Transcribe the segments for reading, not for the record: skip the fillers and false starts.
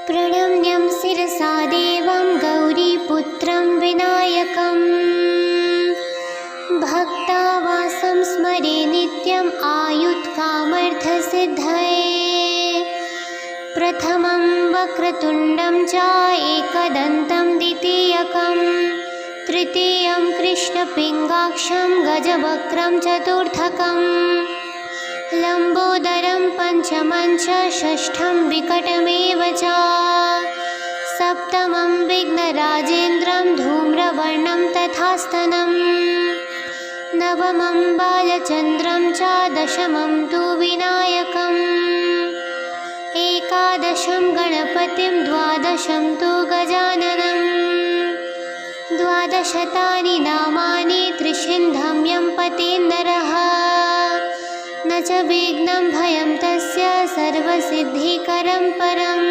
प्रणम्यं शिरसा देवं गौरीपुत्रं विनायकम् भक्तावासं स्मरे नित्यम् आयुत्कामर्थसिद्धये। प्रथमं वक्रतुण्डं च एकदन्तं द्वितीयकं तृतीयं कृष्णपिङ्गाक्षं गजवक्त्रं चतुर्थकं लम्बोदरं पञ्चमं च षष्ठं विकटमेव च सप्तमं विघ्नराजेन्द्रं धूम्रवर्णं तथास्तनं नवमं बालचन्द्रं च दशमं तु विनायकम् एकादशं गणपतिं द्वादशं तु गजाननं द्वादशतानि नामानि त्रिशिन्धं यं पतेन्नरः न च विघ्नं भयं तस्य सर्वसिद्धिकरं परम्।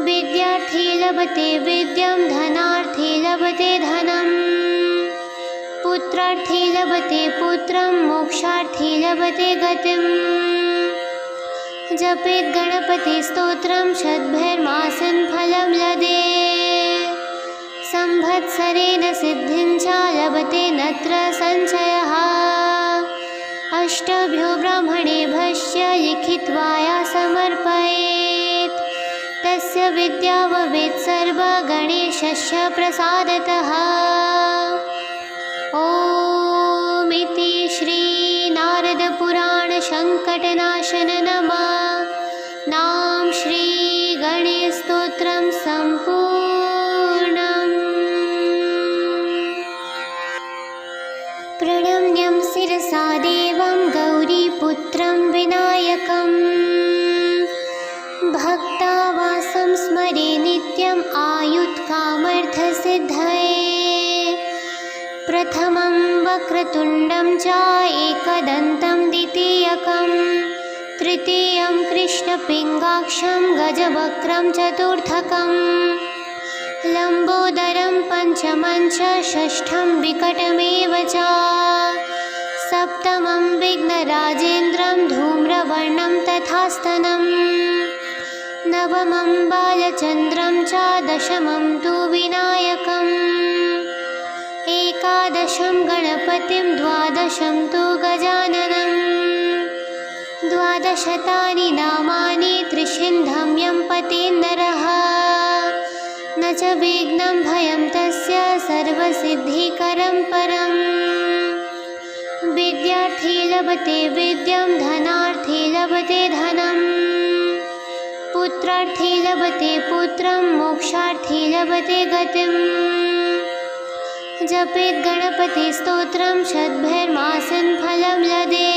विद्यार्थी लभते विद्यां धनार्थी लभते धनं पुत्रार्थी लभते पुत्रं मोक्षार्थी लभते गतिम्। जपेत् गणपतिस्तोत्रं शतभिर्मासेन फलं लदे संवत्सरेण सिद्धिं च लभते नत्र संशयः। अष्टभ्यो ब्राह्मणेभ्यश्च लिखित्वा या समर्पयेत् तस्य विद्या भवेत् सर्वा गणेशस्य प्रसादतः। ॐ इति श्री नारदपुराण संकटनाशन नमः नाम श्री गणेशस्तोत्रं सम्पूर्णम्। प्रणम्यं शिरसा देवं गौरीपुत्रं विनायकम् भक्तावासं स्मरे नित्यम् आयुत्कामर्थसिद्धये। प्रथमं वक्रतुण्डं च एकदन्तं द्वितीयकं तृतीयं कृष्णपिङ्गाक्षं गजवक्त्रं चतुर्थकं लम्बोदरं पञ्चमं च षष्ठं विकटमेव च सप्तमं विघ्नराजेन्द्रं धूम्रवर्णं तथास्तनं नवमं बालचन्द्रं च दशमं तु विनायकम् एकादशं गणपतिं द्वादशं तु गजाननं द्वादशतानि नामानि त्रिशिन्धं यं पतेन्नरः न च विघ्नं भयं तस्य सर्वसिद्धिकरं परम्। विद्यार्थी लभते विद्यां धनार्थी लभते धनं पुत्रार्थी लभते पुत्रं मोक्षार्थी लभते गतिम्। जपेत् गणपतिस्तोत्रं शतभिर्मासेन फलं लदे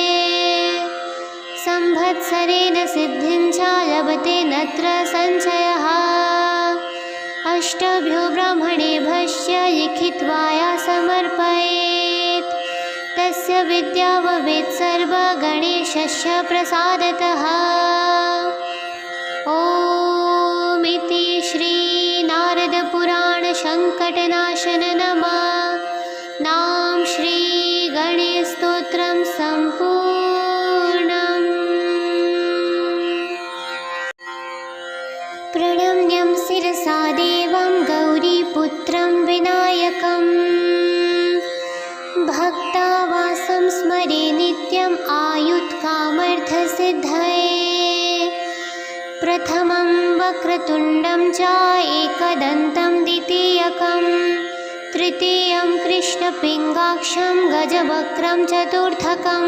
संवत्सरेण सिद्धिं च लभते नत्र संशयः। अष्टभ्यो ब्राह्मणेभ्यश्च लिखित्वा या समर्पयेत् तस्य विद्या भवेत् सर्वा गणेशस्य प्रसादतः। ॐ इति श्री नारदपुराण संकटनाशन नमः नाम श्री गणेशस्तोत्रं सम्पूर्णम्। प्रणम्यं शिरसा देवं गौरीपुत्रं विनायकम् भक्तावासं स्मरे नित्यम् आयुत्कामर्थसिद्धये। प्रथमं वक्रतुण्डं च एकदन्तं द्वितीयकं तृतीयं कृष्णपिङ्गाक्षं गजवक्त्रं चतुर्थकं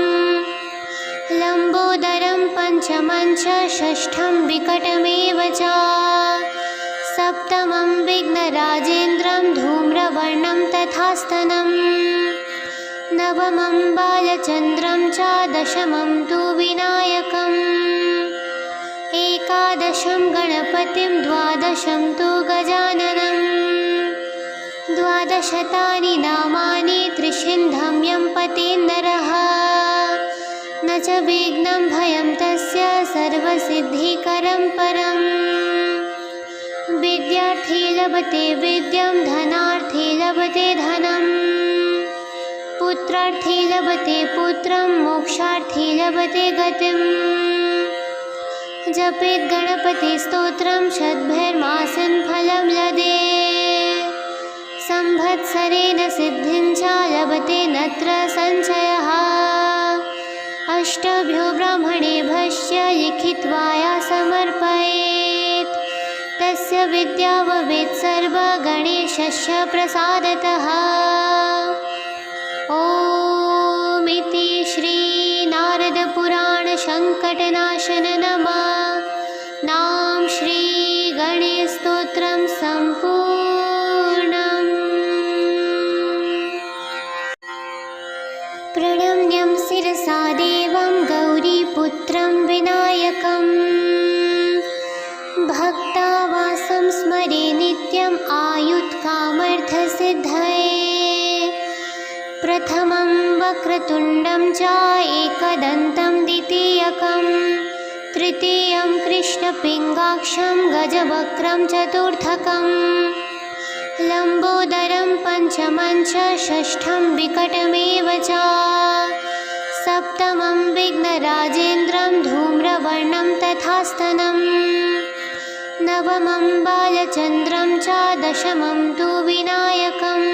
लम्बोदरं पञ्चमं च षष्ठं विकटमेव च सप्तमं विघ्नराजेन्द्रं धूम्रवर्णं तथास्तनं नवमं बालचन्द्रं च दशमं तु विनायकम् एकादशं गणपतिं द्वादशं तु गजाननं द्वादशतानि नामानि त्रिशिन्धं यं पतेन्नरः न च विघ्नं भयं तस्य सर्वसिद्धिकरं परम्। विद्यार्थी लभते विद्यां धनार्थी लभते धनं पुत्रार्थी लभते पुत्रं मोक्षार्थी लभते गतिम्। जपेत् गणपतिस्तोत्रं शतभिर्मासं फलं लदे संवत्सरेण सिद्धिं च लभते नत्र संशयः अष्टभ्यो ब्राह्मणेभ्यश्च लिखित्वा या समर्पयेत् तस्य विद्या भवेत् सर्वगणेशस्य प्रसादतः। ॐ इति श्री नारद पुराण संकटनाशन नमः नाम श्री गणेश स्तोत्रम संपूर्णम्। प्रणम्यं शिरसा देवं गौरीपुत्रं विनायकम् भक्तावासं स्मरे नित्यम् आयुत्कामर्थसिद्धये प्रथमं वक्रतुण्डं च एकदन्तं द्वितीयकं तृतीयं कृष्णपिङ्गाक्षं गजवक्त्रं चतुर्थकं लम्बोदरं पञ्चमं च षष्ठं विकटमेव च सप्तमं विघ्नराजेन्द्रं धूम्रवर्णं तथास्तनं नवमं बालचन्द्रं च दशमं तु विनायकम्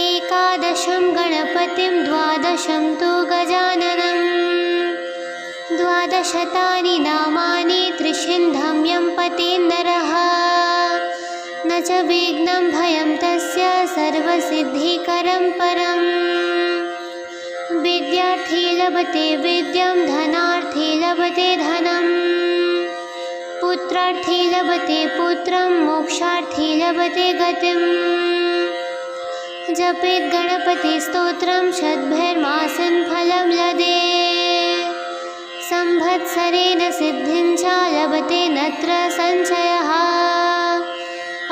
एकादशं गणपतिं द्वादशं तु गजाननं द्वादशतानि नामानि त्रिशिन्धं यं पतेन् नरः न च विघ्नं भयं तस्य सर्वसिद्धिकरं परम् विद्यार्थी लभते विद्यां धनार्थी लभते धनं पुत्रार्थी लभते पुत्रं मोक्षार्थी लभते गतिम् जपेत् गणपतिस्तोत्रं शतभिर्मासं फलं लदे संवत्सरेण सिद्धिं च लभते नत्र संशयः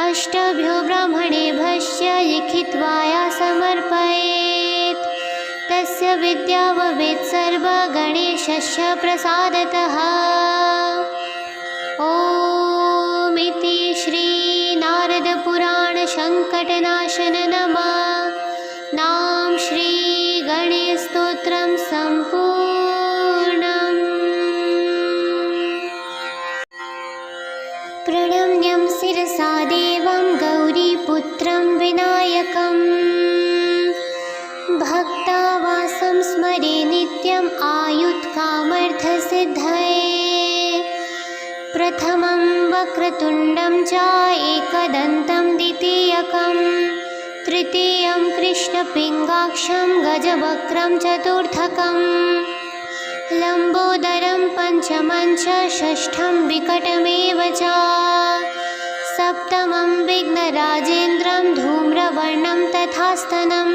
अष्टभ्यो ब्राह्मणेभ्यश्च लिखित्वा या समर्पयेत् तस्य विद्या भवेत् सर्वगणेशस्य प्रसादतः। ॐ इति श्री नारद पुराण संकटनाशन नमः नाम श्री गणेश स्तोत्रम संपूर्णम्। प्रणम्यं शिरसा देवं गौरीपुत्रं विनायकम् भक्तावासं स्मरे नित्यम् आयुत्कामर्थसिद्धये प्रथमं वक्रतुण्डं च एकदन्तं द्वितीयकं तृतीयं कृष्णपिङ्गाक्षं गजवक्त्रं चतुर्थकं लम्बोदरं पञ्चमं च षष्ठं विकटमेव च सप्तमं विघ्नराजेन्द्रं धूम्रवर्णं तथास्तनं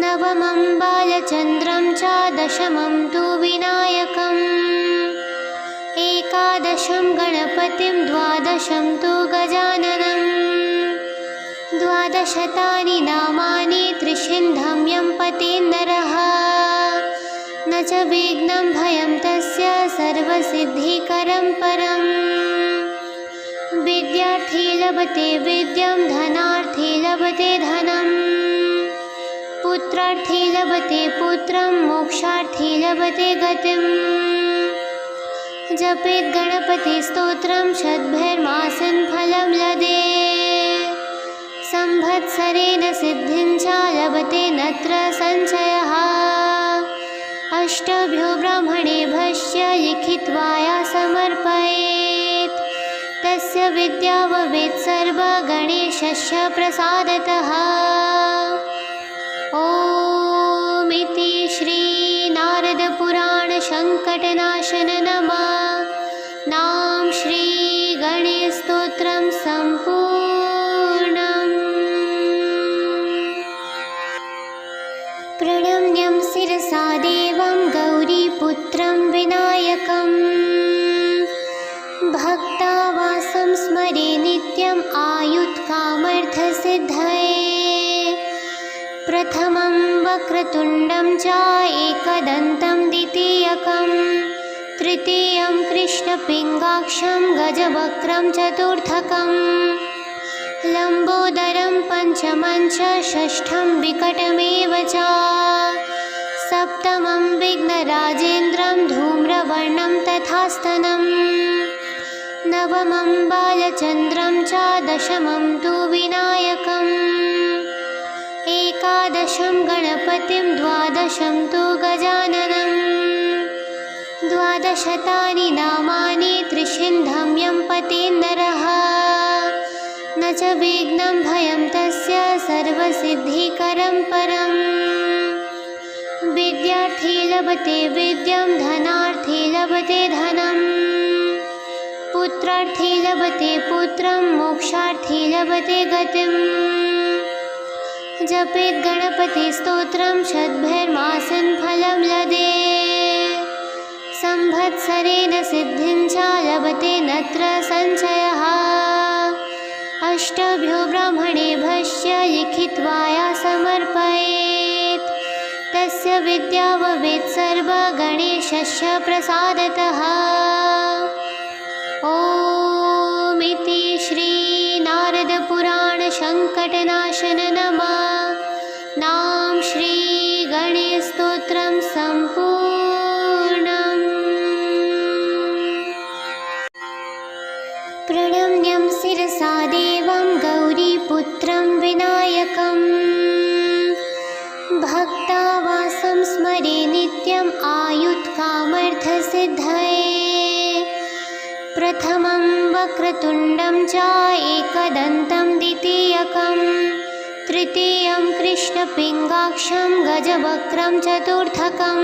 नवमं बालचन्द्रं च दशमं तु विनायकम् एकादशं गणपतिं द्वादशं तु गजाननं द्वादशतानि नामानि त्रिशिन्धं यं पतेन् नरः न च विघ्नं भयं तस्य सर्वसिद्धिकरं परम् विद्यार्थी लभते विद्यां धनार्थी लभते धनं पुत्रार्थी लभते पुत्रं मोक्षार्थी लभते गतिम् जपेत् गणपतिस्तोत्रं शतभिर्मासं फलं लदे संवत्सरेण सिद्धिं च लभते नत्र संशयः अष्टभ्यो ब्राह्मणेभ्यश्च लिखित्वा या समर्पयेत् तस्य विद्या भवेत् सर्वगणेशस्य प्रसादतः। ॐ इति श्री नारद पुराण संकटनाशन नमः नाम श्री गणेश स्तोत्रम संपूर्णम्। प्रणम्यं शिरसा देवं गौरीपुत्रं विनायकम् भक्तावासं स्मरे नित्यम् आयुत्कामर्थसिद्धये प्रथमं वक्रतुण्डं च एकदन्तं द्वितीयकं तृतीयं कृष्णपिङ्गाक्षं गजवक्त्रं चतुर्थकं लम्बोदरं पञ्चमं च षष्ठं विकटमेव च सप्तमं विघ्नराजेन्द्रं धूम्रवर्णं तथा तथास्तनं नवमं बालचन्द्रं च दशमं तु विनायकम् एकादशं गणपतिं द्वादशं तु गजाननं द्वादशतानि नामानि त्रिशिन्धं यं पतेन्नरः न च विघ्नं भयं तस्य सर्वसिद्धिकरं परम् विद्यार्थी लभते विद्यां धनार्थी लभते धनं पुत्रार्थी लभते पुत्रं मोक्षार्थी लभते गतिम् जपेत् गणपतिस्तोत्रं शतभिर्मासं फलं लदे संवत्सरेण सिद्धिं च लभते नत्र संशयः अष्टभ्यो ब्राह्मणेभ्यश्च लिखित्वा या समर्पयेत् तस्य विद्या भवेत् सर्वगणेशस्य प्रसादतः ॐ इति श्री नारदपुराण संकटनाशन नमः नाम श्री गणेश स्तोत्रम संपूर्णम्। प्रणम्यं शिरसा देवं गौरीपुत्रं विनायकम् भक्तावासं स्मरे नित्यम् आयुत्कामर्थसिद्धये प्रथमं वक्रतुण्डं च एकदन्तं द्वितीयकं तृतीयं कृष्णपिङ्गाक्षं गजवक्त्रं चतुर्थकं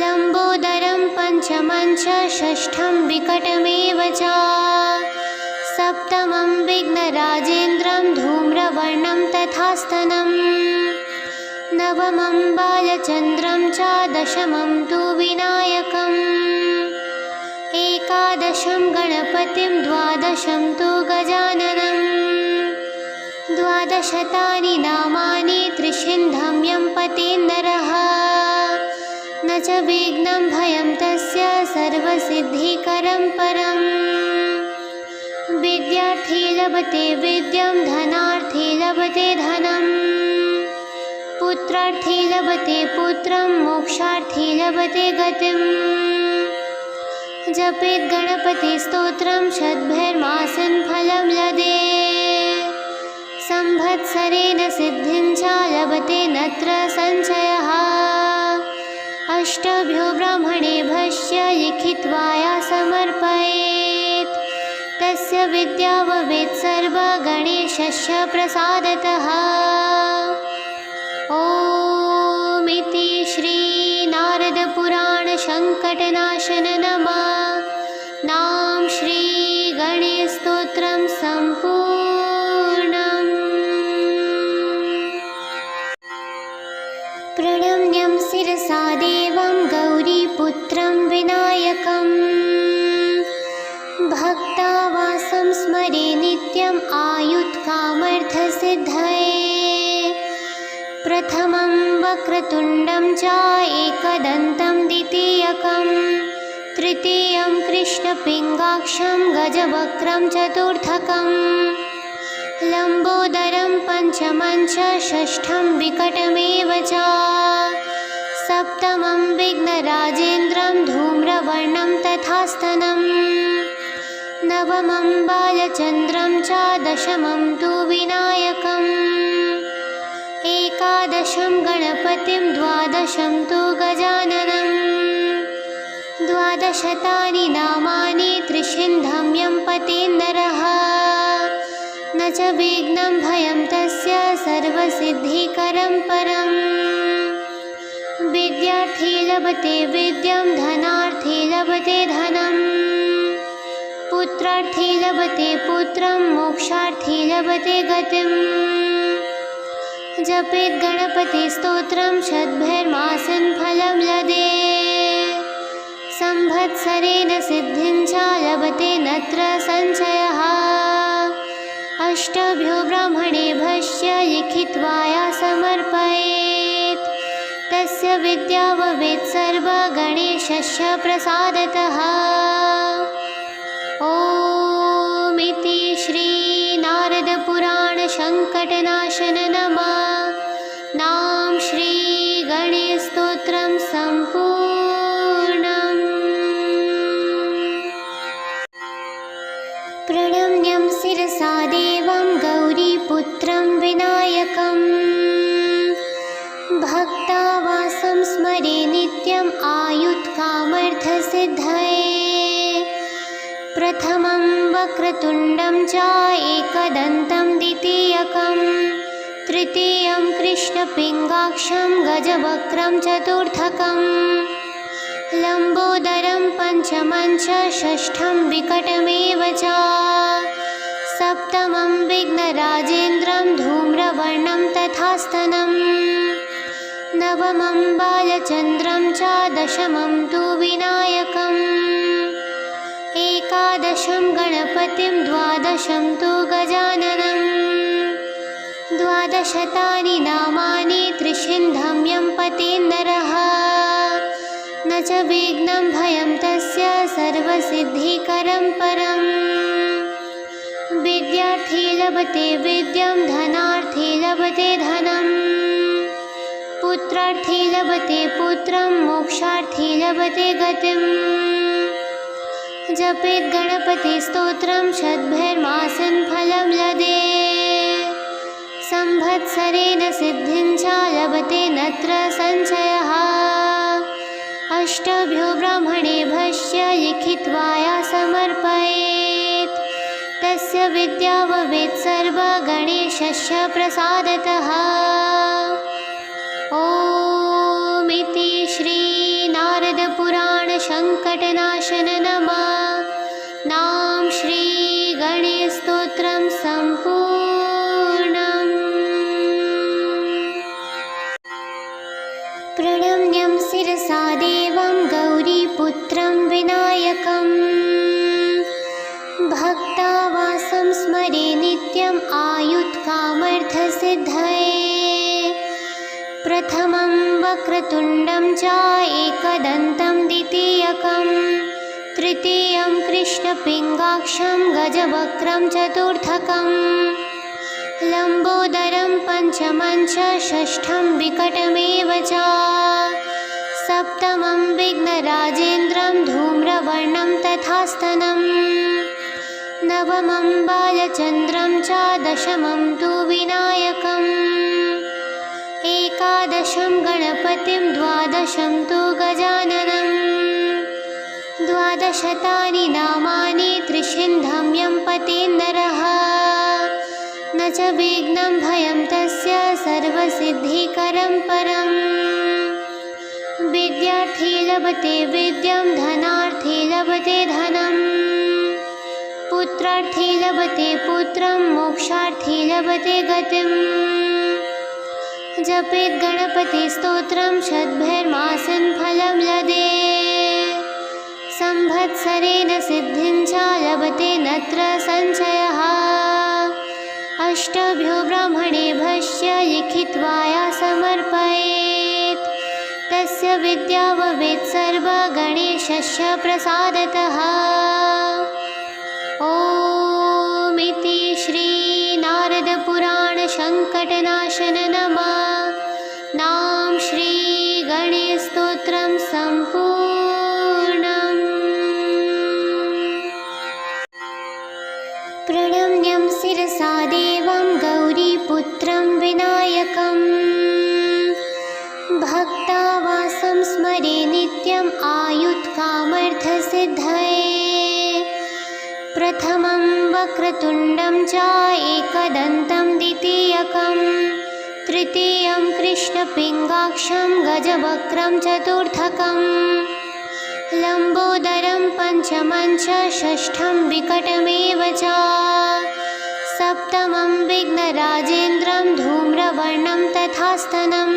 लम्बोदरं पञ्चमं च षष्ठं विकटमेव च सप्तमं विघ्नराजेन्द्रं धूम्रवर्णं तथास्तनं नवमं बालचन्द्रं च दशमं तु विनायकम् एकादशं गणपतिं द्वादशं तु गजाननं द्वादशतानि नामानि त्रिशिन्धं यं पतेन्नरः न च विघ्नं भयं तस्य सर्वसिद्धिकरं परम् विद्यार्थी लभते विद्यां धनार्थी लभते धनं पुत्रार्थी लभते पुत्रं मोक्षार्थी लभते गतिम् जपेत् गणपतिस्तोत्रं शतभिर्मासं फलं लदे संवत्सरेण सिद्धिं च लभते नत्र संशयः अष्टभ्यो ब्राह्मणेभ्यश्च लिखित्वा या समर्पयेत् तस्य विद्या भवेत् सर्वगणेशस्य प्रसादतः ॐ इति श्री नारदपुराण संकटनाशन नमः नाम श्री गणेश स्तोत्रम संपूर्णम्। प्रणम्यं शिरसा देवं गौरीपुत्रं विनायकम् भक्तावासं स्मरे नित्यम् आयुत्कामर्थसिद्धये प्रथमं वक्रतुण्डं च एकदन्तं द्वितीयकं तृतीयं कृष्णपिङ्गाक्षं गजवक्त्रं चतुर्थकं लम्बोदरं पञ्चमं च षष्ठं विकटमेव च सप्तमं विघ्नराजेन्द्रं धूम्रवर्णं तथास्तनं नवमं बालचन्द्रं च दशमं तु विनायकम् एकादशं गणपतिं द्वादशं तु गजाननं द्वादशतानि नामानि त्रिशिन्धं यं पतेन्नरः न च विघ्नं भयं तस्य सर्वसिद्धिकरं परम् विद्यार्थी लभते विद्यां धनार्थी लभते धनं पुत्रार्थी लभते पुत्रं मोक्षार्थी लभते गतिम् जपेत् गणपतिस्तोत्रं शतभिर्मासं फलं लदे संवत्सरेण सिद्धिं च लभते नत्र संशयः अष्टभ्यो ब्राह्मणेभ्यश्च लिखित्वा या समर्पयेत् तस्य विद्या भवेत् सर्वगणेशस्य प्रसादतः ॐ इति श्री नारदपुराण संकटनाशन नमः नाम श्री गणेश स्तोत्रम संपूर्णम्। प्रणम्यं शिरसा देवं गौरीपुत्रं विनायकम् भक्तावासं स्मरे नित्यम् आयुत्कामर्थसिद्धये प्रथमं वक्रतुण्डं च एकदन्तं द्वितीयकं तृतीयं कृष्णपिङ्गाक्षं गजवक्त्रं चतुर्थकं लम्बोदरं पञ्चमं च षष्ठं विकटमेव च सप्तमं विघ्नराजेन्द्रं धूम्रवर्णं तथास्तनं नवमं बालचन्द्रं च दशमं तु विनायकम् एकादशं गणपतिं द्वादशं तु गजाननं द्वादशतानि नामानि त्रिशिन्धं यं पतेन्नरः न च विघ्नं भयं तस्य सर्वसिद्धिकरं परम् विद्यार्थी लभते विद्यां धनार्थी लभते धनं पुत्रार्थी लभते पुत्रं मोक्षार्थी लभते गतिम् जपेत् गणपतिस्तोत्रं शतभिर्मासं फलं लदे संवत्सरेण सिद्धिं च लभते नत्र संशयः अष्टभ्यो ब्राह्मणेभ्यश्च लिखित्वा या समर्पयेत् तस्य विद्या भवेत् सर्वगणेशस्य प्रसादतः। ॐ इति श्री नारदपुराण संकटनाशन नमः नाम श्री गणेश स्तोत्रम संपूर्णम्। प्रणम्यं शिरसा देवं गौरीपुत्रं विनायकम् भक्तावासं स्मरे नित्यम् आयुत्कामर्थसिद्धये प्रथमं वक्रतुण्डं च एकदन्तं द्वितीयकं तृतीयं कृष्णपिङ्गाक्षं गजवक्त्रं चतुर्थकं लम्बोदरं पञ्चमं च षष्ठं विकटमेव च सप्तमं विघ्नराजेन्द्रं धूम्रवर्णं तथास्तनं नवमं बालचन्द्रं च दशमं तु विनायकम् एकादशं गणपतिं द्वादशं तु गजाननं द्वादशतानि नामानि त्रिशिन्धं यं पतेन्नरः न च विघ्नं भयं तस्य सर्वसिद्धिकरं परम् विद्यार्थी लभते विद्यां धनार्थी लभते धनं पुत्रार्थी लभते पुत्रं मोक्षार्थी लभते गतिम् जपेत् गणपतिस्तोत्रं शतभिर्मासं फलं लदे संवत्सरेण सिद्धिं च लभते नत्र संशयः अष्टभ्यो ब्राह्मणेभ्यश्च लिखित्वा या समर्पयेत् तस्य विद्या भवेत् सर्वगणेशस्य प्रसादतः। ॐ इति श्री नारदपुराण संकटनाशन नमः नाम श्री गणेश स्तोत्रम संपूर्णम्। प्रणम्यं शिरसा देवं गौरीपुत्रं विनायकम् भक्तावासं स्मरे नित्यम् आयुत्कामर्थसिद्धये प्रथमं वक्रतुण्डं च एकदन्तं द्वितीयकं तृतीयं कृष्णपिङ्गाक्षं गजवक्त्रं चतुर्थकं लम्बोदरं पञ्चमं च षष्ठं विकटमेव च सप्तमं विघ्नराजेन्द्रं धूम्रवर्णं तथास्तनं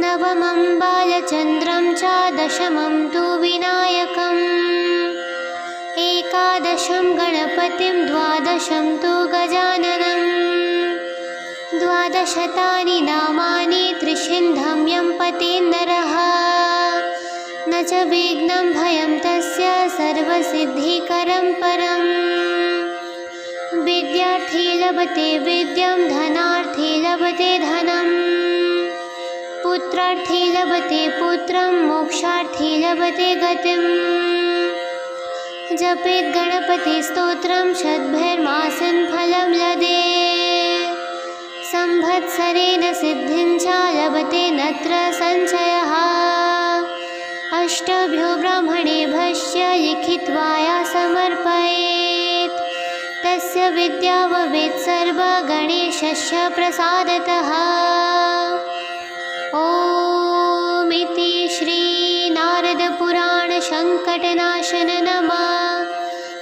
नवमं बालचन्द्रं च दशमं तु विनायकम् एकादशं गणपतिं द्वादशं तु गजाननं द्वादशतानि नामानि त्रिशिन्धं यं पतेन्नरः न च विघ्नं भयं तस्य सर्वसिद्धिकरं परम् विद्यार्थी लभते विद्यां धनार्थी लभते धनं पुत्रार्थी लभते पुत्रं मोक्षार्थी लभते गतिम् जपेत् गणपतिस्तोत्रं शतभिर्मासं फलं लदे संवत्सरेण सिद्धिं च लभते नत्र संशयः अष्टभ्यो ब्राह्मणेभ्यश्च लिखित्वा या समर्पयेत् तस्य विद्या भवेत् सर्वगणेशस्य प्रसादतः। ॐ इति श्री नारद पुराण संकटनाशन नमः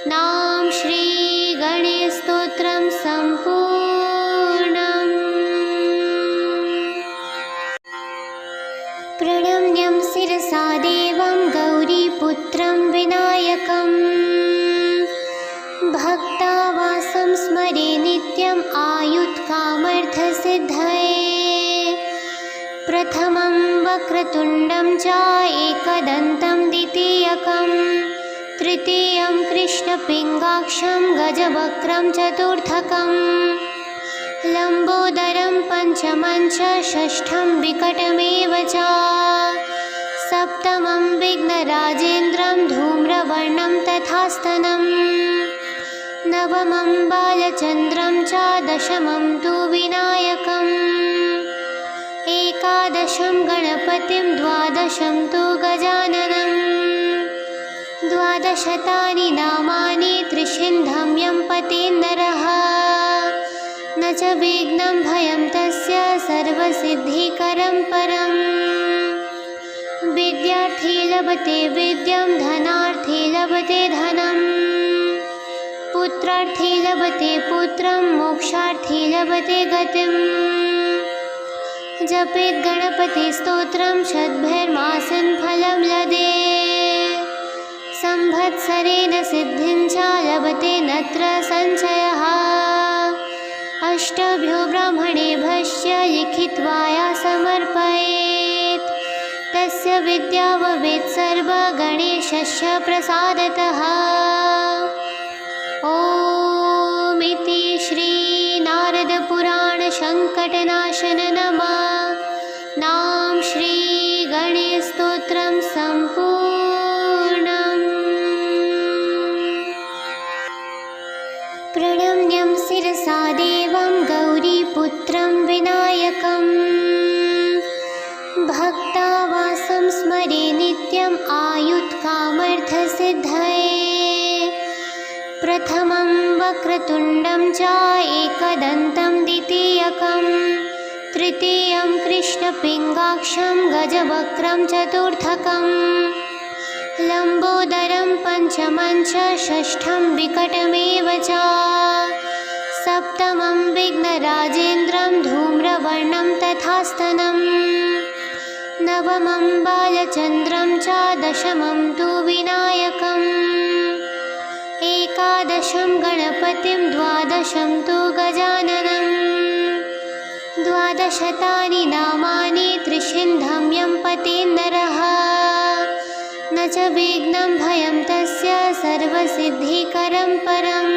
नाम श्री गणेश स्तोत्रम संपूर्णम्। प्रणम्यं शिरसा देवं गौरीपुत्रं विनायकम् भक्तावासं स्मरे नित्यम् आयुत्कामर्थसिद्धये प्रथमं वक्रतुण्डं च एकदन्तं द्वितीयकं तृतीयं कृष्णपिङ्गाक्षं गजवक्त्रं चतुर्थकं लम्बोदरं पञ्चमं च षष्ठं विकटमेव च सप्तमं विघ्नराजेन्द्रं धूम्रवर्णं तथास्तनं नवमं बालचन्द्रं च दशमं तु विनायकम् एकादशं गणपतिं द्वादशं तु गजाननं द्वादशतानि नामानि त्रिशिन्धं यं पतेन् नरः न च विघ्नं भयं तस्य सर्वसिद्धिकरं परम् विद्यार्थी लभते विद्यां धनार्थी लभते धनम् पुत्रार्थी लभते पुत्रं मोक्षार्थी लभते गतिम् जपेत् गणपतिस्तोत्रं शतभिर्मासं फलं लदे संवत्सरेण सिद्धिं च लभते नत्र संशयः अष्टभ्यो ब्राह्मणेभ्यश्च लिखित्वा या समर्पयेत् तस्य विद्या भवेत् सर्वगणेशस्य प्रसादतः। ॐ इति श्री नारद पुराण संकटनाशन नमः नाम श्री गणेश स्तोत्रम संपूर्णम्। प्रणम्यं शिरसा देवं गौरीपुत्रं विनायकम् भक्तावासं स्मरे नित्यम् आयुत्कामर्थसिद्धये प्रथमं वक्रतुण्डं च एकदन्तं द्वितीयकं तृतीयं कृष्णपिङ्गाक्षं गजवक्त्रं चतुर्थकं लम्बोदरं पञ्चमं च षष्ठं विकटमेव च सप्तमं विघ्नराजेन्द्रं धूम्रवर्णं तथास्तनं नवमं बालचन्द्रं च दशमं तु विनायकम् एकादशं गणपतिं द्वादशं तु गजाननं द्वादशतानि नामानि त्रिशिन्धं यं पतेन् नरः न च विघ्नं भयं तस्य सर्वसिद्धिकरं परम्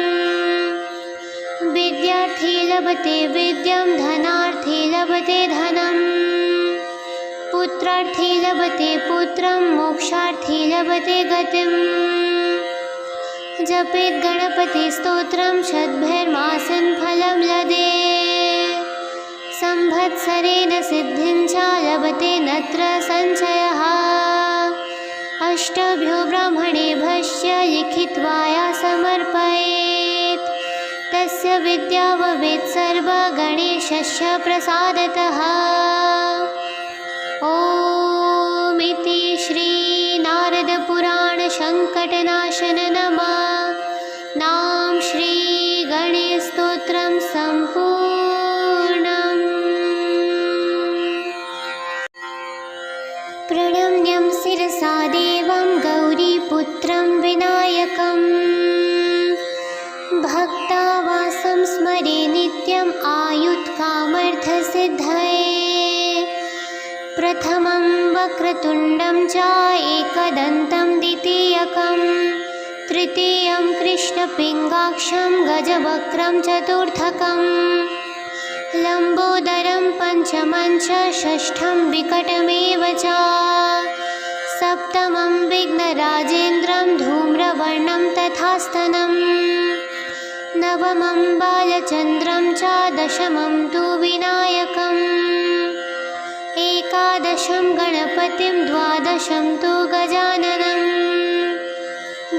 विद्यार्थी लभते विद्यां धनार्थी लभते धनम् पुत्रार्थी लभते पुत्रं मोक्षार्थी लभते गतिम् जपेत् गणपतिस्तोत्रं शतभिर्मासं फलं लदे संवत्सरेण सिद्धिं च लभते नत्र संशयः अष्टभ्यो ब्राह्मणेभ्यश्च लिखित्वा या समर्पयेत् तस्य विद्या भवेत् सर्वगणेशस्य प्रसादतः। ॐ इति श्री नारद पुराण संकटनाशन नमः नाम श्री गणेश स्तोत्रम संपूर्णम्। प्रणम्यं शिरसा देवं गौरीपुत्रं विनायकम् भक्तावासं स्मरे नित्यम् आयुत्कामर्थसिद्धये प्रथमं वक्रतुण्डं च एकदन्तं द्वितीयकं तृतीयं कृष्णपिङ्गाक्षं गजवक्त्रं चतुर्थकं लम्बोदरं पञ्चमं च षष्ठं विकटमेव च सप्तमं सप्तमं विघ्नराजेन्द्रं धूम्रवर्णं तथा स्तनम् नवमं बालचन्द्रं च दशमं तु विनायकम् एकादशं गणपतिं द्वादशं तु गजाननम्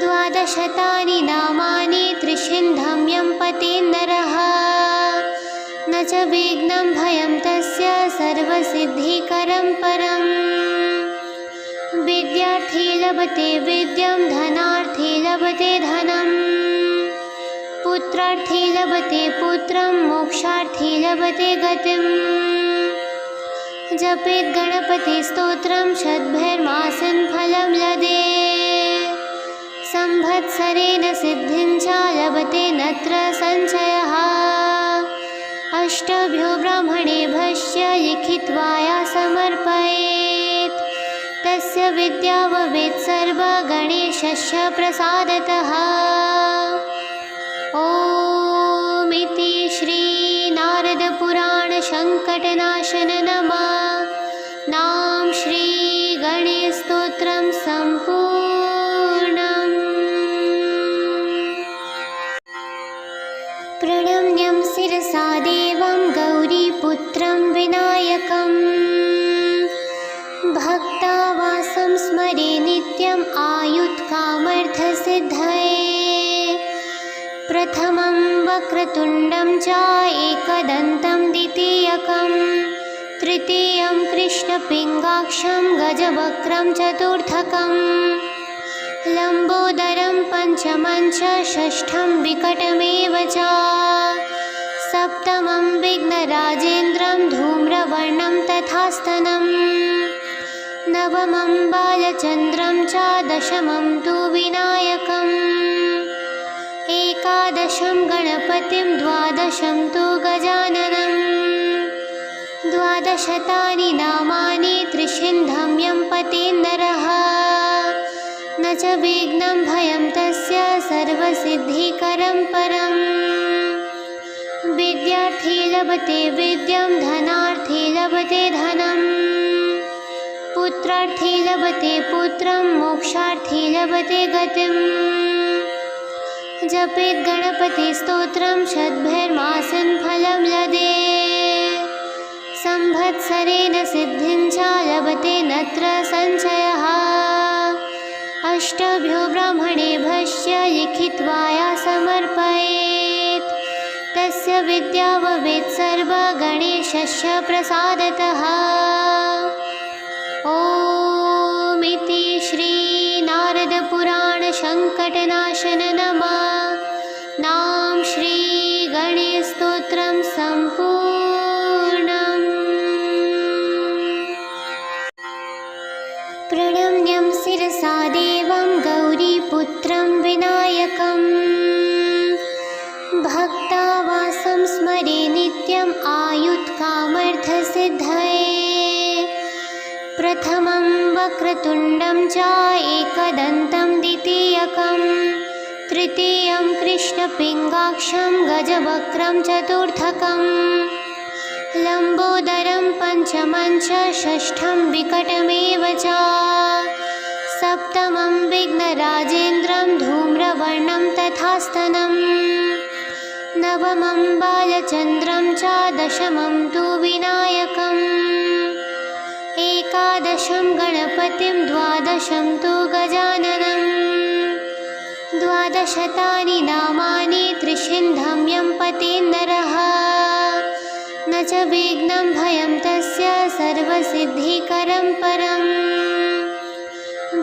द्वादशतानि नामानि त्रिशिन्धं यं पतेन्नरः न च विघ्नं भयं तस्य सर्वसिद्धिकरं परम् विद्यार्थी लभते विद्यां धनार्थी लभते धनम् पुत्रार्थी लभते पुत्रं मोक्षार्थी लभते गतिम् जपेत् गणपतिस्तोत्रं शतभिर्मासं फलं लदे संवत्सरेण सिद्धिं च लभते नत्र संशयः अष्टभ्यो ब्राह्मणेभ्यश्च लिखित्वा या समर्पयेत् तस्य विद्या भवेत् सर्वगणेशस्य प्रसादतः। ॐ इति श्री नारद पुराण संकटनाशन नमः नाम श्री गणेश स्तोत्रम संपूर्णम्। प्रणम्यं शिरसा देवं गौरीपुत्रं विनायकम् भक्तावासं स्मरे नित्यम् आयुत्कामर्थसिद्धये प्रथमं वक्रतुण्डं च एकदन्तं द्वितीयकं तृतीयं कृष्णपिङ्गाक्षं गजवक्त्रं चतुर्थकं लम्बोदरं पञ्चमं च षष्ठं विकटमेव च सप्तमं विघ्नराजेन्द्रं धूम्रवर्णं तथा स्तनम् नवमं बालचन्द्रं च दशमं तु विनायकम् एकादशं गणपतिं द्वादशं तु गजाननम् द्वादशतानि नामानि त्रिशिन्धं यं पतेन्नरः न च विघ्नं भयं तस्य सर्वसिद्धिकरं परम् विद्यार्थी लभते विद्यां धनार्थी लभते धनम् पुत्रार्थी लभते पुत्रं मोक्षार्थी लभते गतिम् जपेत् गणपतिस्तोत्रं शतभिर्मासं फलं लदे संवत्सरेण सिद्धिं च लभते नत्र संशयः अष्टभ्यो ब्राह्मणेभ्यश्च लिखित्वा या समर्पयेत् तस्य विद्या भवेत् सर्वगणेशस्य प्रसादतः। ॐ इति श्री नारद पुराण संकटनाशन नमः नाम श्री गणेश स्तोत्रम संपूर्णम्। प्रणम्यं शिरसा देवं गौरीपुत्रं विनायकम् भक्तावासं स्मरे नित्यम् आयुत्कामर्थसिद्धये प्रथमं वक्रतुण्डं च एकदन्तं द्वितीयकं तृतीयं कृष्णपिङ्गाक्षं गजवक्त्रं चतुर्थकं लम्बोदरं पञ्चमं च षष्ठं विकटमेव च सप्तमं विघ्नराजेन्द्रं धूम्रवर्णं तथा स्तनम् नवमं बालचन्द्रं च दशमं तु विनायकम् एकादशं गणपतिं द्वादशं तु गजाननम् द्वादशतानि नामानि त्रिशिन्धं यं पतेन्नरः न च विघ्नं भयं तस्य सर्वसिद्धिकरं परम्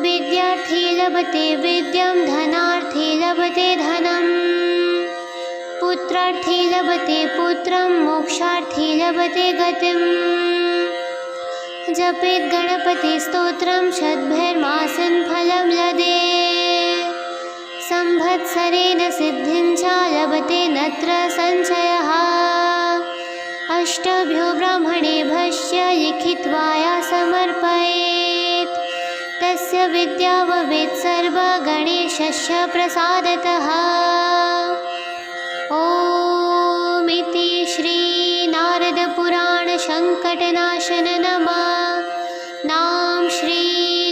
विद्यार्थी लभते विद्यां धनार्थी लभते धनम् पुत्रार्थी लभते पुत्रं मोक्षार्थी लभते गतिम् जपेत् गणपतिस्तोत्रं शतभिर्मासं फलं लदे संवत्सरेण सिद्धिं च लभते नत्र संशयः अष्टभ्यो ब्राह्मणेभ्यश्च लिखित्वा या समर्पयेत् तस्य विद्या भवेत् सर्वगणेशस्य प्रसादतः। ॐ इति श्री नारद पुराण संकटनाशन नमः नाम श्री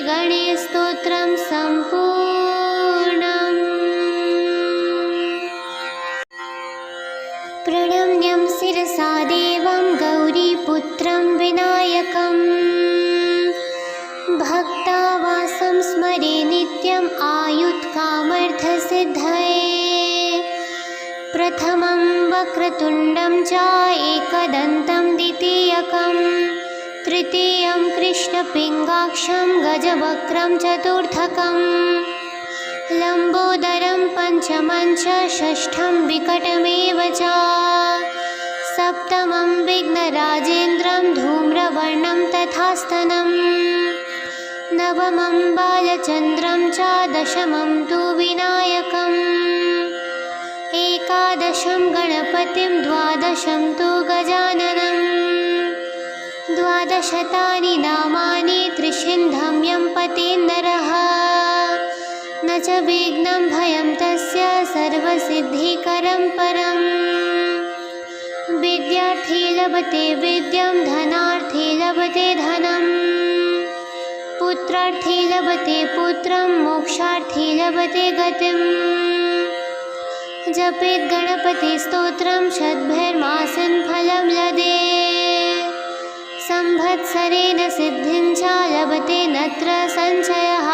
गणेश स्तोत्र प्रणम्यं शिरसा देवं गौरीपुत्रं विनायकम् भक्तावासं स्मरे नित्यम् आयुत्कामर्थसिद्धये प्रथमं वक्रतुण्डं च एकदन्तं द्वितीयकं तृतीयं कृष्णपिङ्गाक्षं गजवक्त्रं चतुर्थकम् लम्बोदरं पञ्चमं च षष्ठं विकटमेव च सप्तमं विघ्नराजेन्द्रं धूम्रवर्णं तथास्तनम् नवमं बालचन्द्रं च दशमं तु विनायकम् एकादशं गणपतिं द्वादशं तु गजाननम् द्वादशतानि नामानि त्रिशिन्धं यं पतेन्नरः न च विघ्नं भयं तस्य सर्वसिद्धिकरं परम् विद्यार्थी लभते विद्यां धनार्थी लभते धनम् पुत्रार्थी लभते पुत्रं मोक्षार्थी लभते गतिम् जपेत् गणपतिस्तोत्रं शतभिर्मासं फलं लदे संवत्सरेण सिद्धिं च लभते नत्र संशयः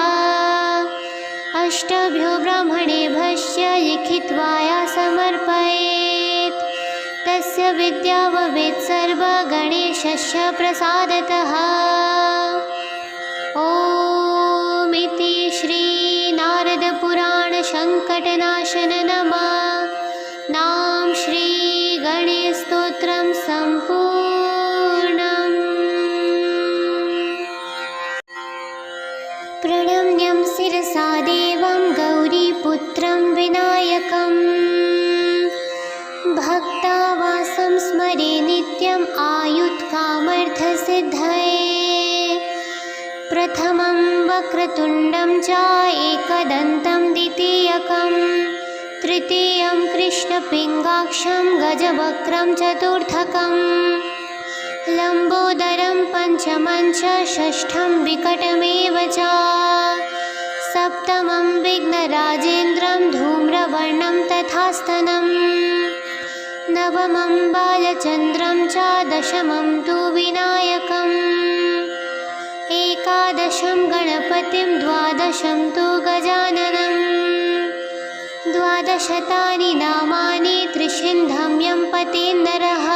अष्टभ्यो ब्राह्मणेभ्यश्च लिखित्वा या समर्पयेत् तस्य विद्या भवेत् सर्वगणेशस्य प्रसादतः। ॐ इति श्री नारदपुराणसङ्कटनाशन नमः नाम श्री गणेशस्तोत्रं सम्पूर्णम्। प्रणम्यं शिरसा देवं गौरीपुत्रं विनायकम् भक्तावासं स्मरे नित्यम् आयुत्कामर्थसिद्धये प्रथमं वक्रतुण्डं च एकदन्तं द्वितीयकं तृतीयं कृष्णपिङ्गाक्षं गजवक्त्रं चतुर्थकम् लम्बोदरं पञ्चमं च षष्ठं विकटमेव च सप्तमं विघ्नराजेन्द्रं धूम्रवर्णं तथास्तनम् नवमं बालचन्द्रं च दशमं तु विनायकम् एकादशं गणपतिं द्वादशं तु गजाननम् द्वादशतानि नामानि त्रिशिन्धं यं पतेन्नरः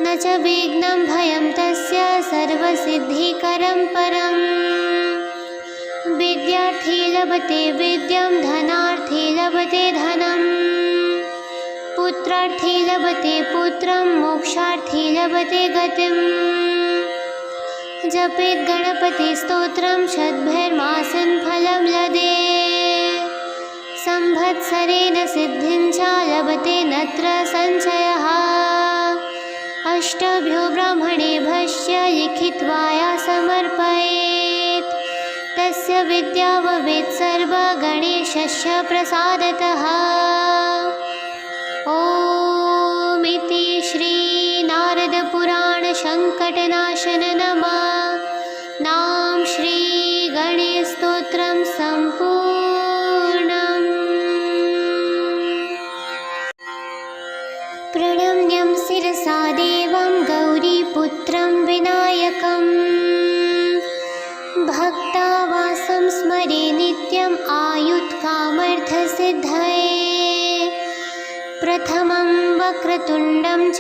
न च विघ्नं भयं तस्य सर्वसिद्धिकरं परम् विद्यार्थी लभते विद्यां धनार्थी लभते धनम् पुत्रार्थी लभते पुत्रं मोक्षार्थी लभते गतिम् जपेत् गणपतिस्तोत्रं शतभिर्मासं फलं लदे संवत्सरेण सिद्धिं च लभते नत्र संशयः अष्टभ्यो ब्राह्मणेभ्यश्च लिखित्वा या समर्पयेत् तस्य विद्या भवेत् सर्वगणेशस्य प्रसादतः। ॐ इति श्री नारदपुराणसङ्कटनाशन नमः नाम श्री गणेशस्तोत्रं सम्पूर्णम्। प्रणम्यं शिरसा देवं गौरीपुत्रं विनायकम् भक्तावासं स्मरे नित्यम् आयुत्कामर्थसिद्धये प्रथमं वक्रतुण्डं च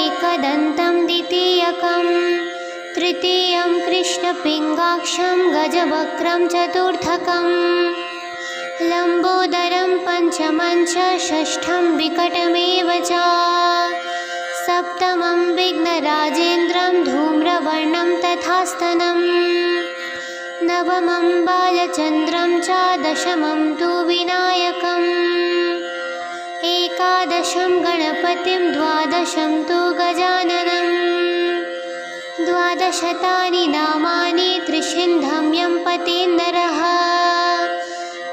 एकदन्तं द्वितीयकं तृतीयं कृष्णपिङ्गाक्षं गजवक्त्रं चतुर्थकम् लम्बोदरं पञ्चमं च षष्ठं विकटमेव च सप्तमं विघ्नराजेन्द्रं धूम्रवर्णं तथास्तनम् नवमं बालचन्द्रं च दशमं तु विनायकम् एकादशं गणपतिं द्वादशं तु गजाननम् द्वादशतानि नामानि त्रिशिन्धं यं पतेन्नरः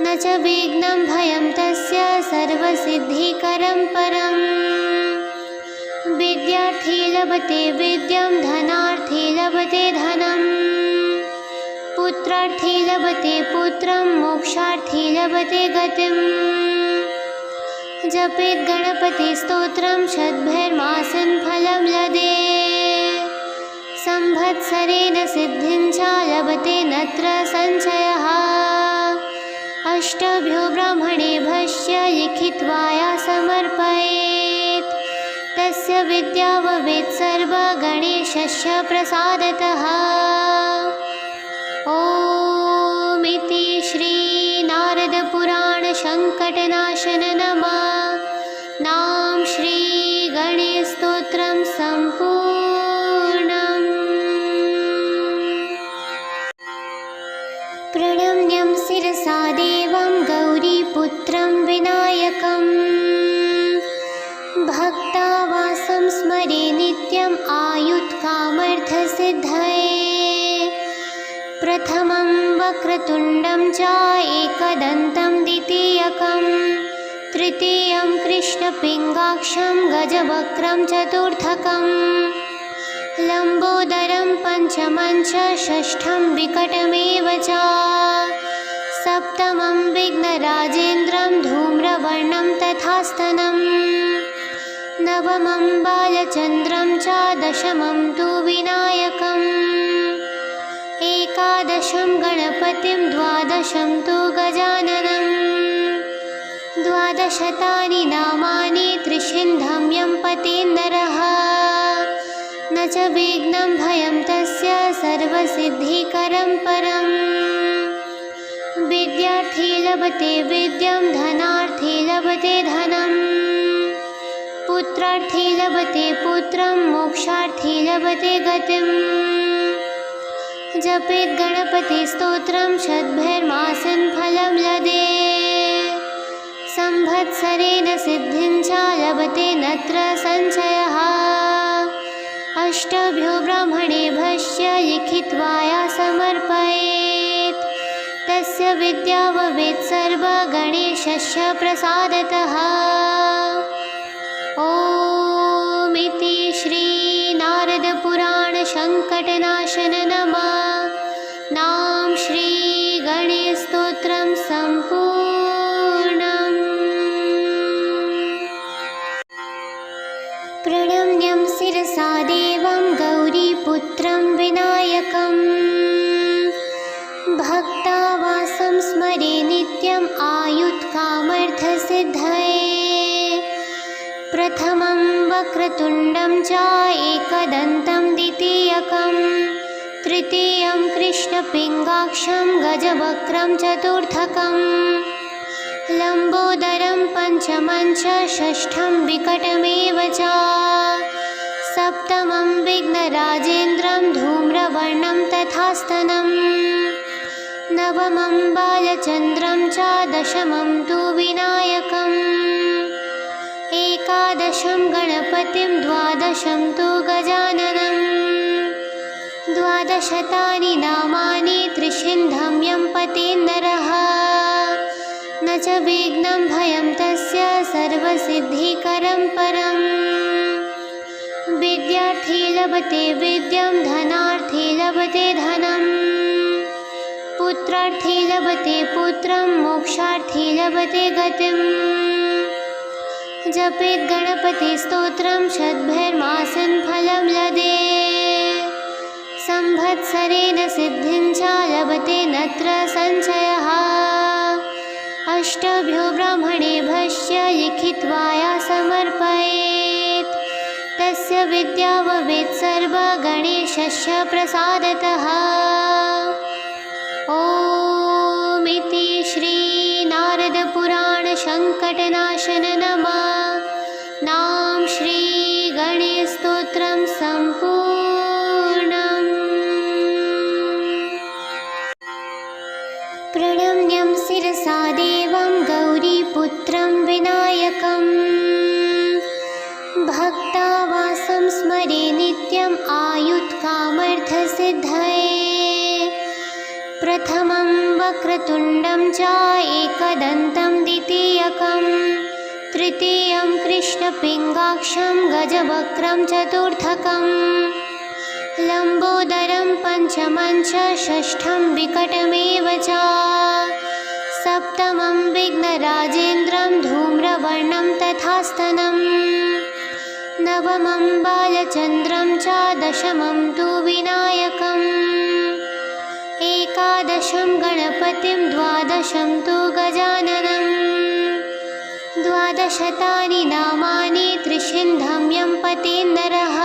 न च विघ्नं भयं तस्य सर्वसिद्धिकरं परम् विद्यार्थी लभते विद्यां धनार्थी लभते धनम् पुत्रार्थी लभते पुत्रं मोक्षार्थी लभते गतिम् जपेत् गणपतिस्तोत्रं शतभिर्मासं फलं लदे संवत्सरेण सिद्धिं च लभते नत्र संशयः अष्टभ्यो ब्राह्मणेभ्यश्च लिखित्वा या समर्पयेत् तस्य विद्या भवेत् सर्वगणेशस्य प्रसादतः। ओमिति श्री नारद पुराण संकटनाशन नमः नाम श्री गणेश स्तोत्रम संपूर्णम्। प्रणम्यं शिरसा देवं गौरीपुत्रं विनायकम् भक्तावासं स्मरे नित्यम् आयुत्कामर्थसिद्धये प्रथमं वक्रतुण्डं च एकदन्तं द्वितीयकं तृतीयं कृष्णपिङ्गाक्षं गजवक्त्रं चतुर्थकं लम्बोदरं पञ्चमं च षष्ठं विकटमेव च सप्तमं विघ्नराजेन्द्रं धूम्रवर्णं तथास्तनं नवमं बालचन्द्रं च दशमं तु विनायकम् एकादशं गणपतिं द्वादशं तु गजाननं द्वादशतानि नामानि त्रिशिन्धं यं पतेन्नरः न च विघ्नं भयं तस्य सर्वसिद्धिकरं परम् विद्यार्थी लभते विद्यां धनार्थी लभते धनं पुत्रार्थी लभते पुत्रं मोक्षार्थी लभते गतिम् जपेत् गणपतिस्तोत्रं शतभिर्मासं फलं लदे संवत्सरेण सिद्धिं च लभते नत्र संशयः अष्टभ्यो ब्राह्मणेभ्यश्च लिखित्वा या समर्पयेत् तस्य विद्या भवेत् सर्वगणेशस्य प्रसादतः। ओमिति श्री नारद पुराण संकटनाशन नमः नाम श्री गणेश स्तोत्रम संपूर्णम्। प्रणम्यं शिरसा देवं गौरीपुत्रं विनायकम् भक्तावासं स्मरे नित्यम् आयुत्कामर्थसिद्धये प्रथमं वक्रतुण्डं च एकदन्तं द्वितीयकं तृतीयं कृष्णपिङ्गाक्षं गजवक्त्रं चतुर्थकं लम्बोदरं पञ्चमं च षष्ठं विकटमेव च सप्तमं विघ्नराजेन्द्रं धूम्रवर्णं तथास्तनं नवमं बालचन्द्रं च दशमं तु विनायकम् एकादशं गणपतिं द्वादशं तु गजाननं द्वादशतानि नामानि त्रिशिन्धं यं पतेन्नरः न च विघ्नं भयं तस्य सर्वसिद्धिकरं परम् विद्यार्थी लभते विद्यां धनार्थी लभते धनं पुत्रार्थी लभते पुत्रं मोक्षार्थी लभते गतिम् जपेत् गणपतिस्तोत्रं शतभिर्मासं फलं लदे संवत्सरेण सिद्धिं च लभते नत्र संशयः अष्टभ्यो ब्राह्मणेभ्यश्च लिखित्वा या समर्पयेत् तस्य विद्या भवेत् सर्वगणेशस्य प्रसादतः। ओमिति श्री नारद पुराण संकटनाशन नमः नाम श्री गणेश स्तोत्रम संपूर्णम्। प्रणम्यं शिरसा देवं गौरीपुत्रं विनायकम् भक्तावासं स्मरे नित्यम् आयुत्कामर्थसिद्धये प्रथमं वक्रतुण्डं च एकदन्तं द्वितीयकं तृतीयं कृष्णपिङ्गाक्षं गजवक्त्रं चतुर्थकं लम्बोदरं पञ्चमं च षष्ठं विकटमेव च सप्तमं विघ्नराजेन्द्रं धूम्रवर्णं नवमं बालचन्द्रं च दशमं तु विनायकम् एकादशं गणपतिं द्वादशं तु गजाननम् द्वादशतानि नामानि त्रिशिन्धं यं पतेन्नरः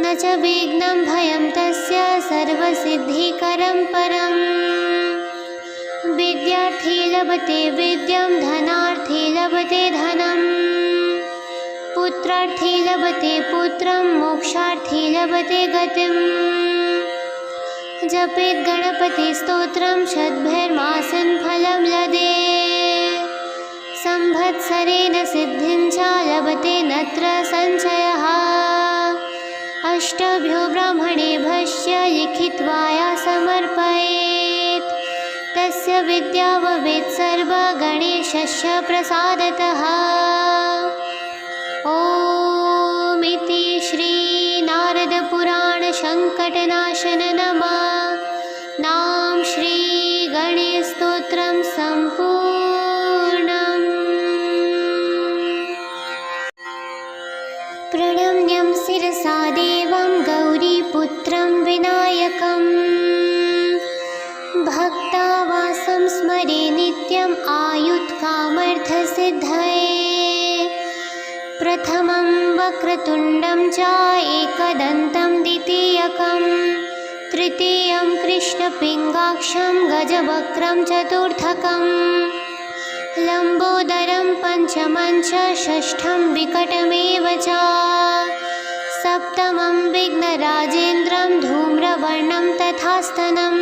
न च विघ्नं भयं तस्य सर्वसिद्धिकरं परम् विद्यार्थी लभते विद्यां धनार्थी लभते धनम् पुत्रार्थी लभते पुत्रं मोक्षार्थी लभते गतिम् जपेत् गणपतिस्तोत्रं शतभिर्मासं फलं लदे संवत्सरेण सिद्धिं च लभते नत्र संशयः अष्टभ्यो ब्राह्मणेभ्यश्च लिखित्वा या समर्पयेत् तस्य विद्या भवेत् सर्वगणेशस्य प्रसादतः ओमिति श्री नारद पुराण संकटनाशन नमः नाम श्री गणेश स्तोत्रम संपूर्णम् प्रणम्यं शिरसा देवं गौरीपुत्रं विनायकम् भक्तावासं स्मरे नित्यम् आयुत्कामर्थसिद्धये प्रथमं वक्रतुण्डं च एकदन्तं द्वितीयकं तृतीयं कृष्णपिङ्गाक्षं गजवक्त्रं चतुर्थकं लम्बोदरं पञ्चमं च षष्ठं विकटमेव च सप्तमं विघ्नराजेन्द्रं धूम्रवर्णं तथास्तनं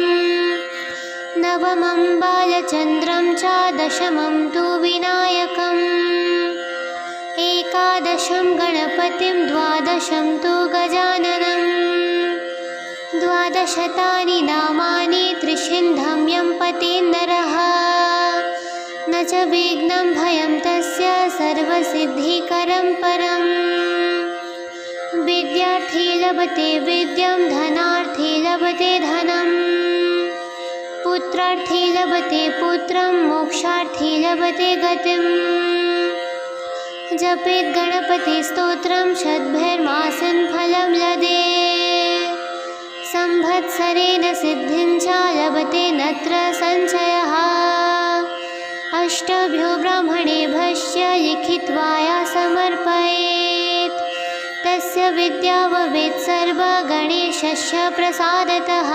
नवमं बालचन्द्रं च दशमं तु विनायकम् एकादशं गणपतिं द्वादशं तु गजाननम् द्वादशतानि नामानि त्रिशिन्धं यं पतेन्नरः न च विघ्नं भयं तस्य सर्वसिद्धिकरं परम् विद्यार्थी लभते विद्यां धनार्थी लभते धनम् पुत्रार्थी लभते पुत्रं मोक्षार्थी लभते गतिम् जपेत् गणपतिस्तोत्रं शतभिर्मासं फलं लदे संवत्सरेण सिद्धिं च लभते नत्र संशयः अष्टभ्यो ब्राह्मणेभ्यश्च लिखित्वा या समर्पयेत् तस्य विद्या भवेत् सर्वगणेशस्य प्रसादतः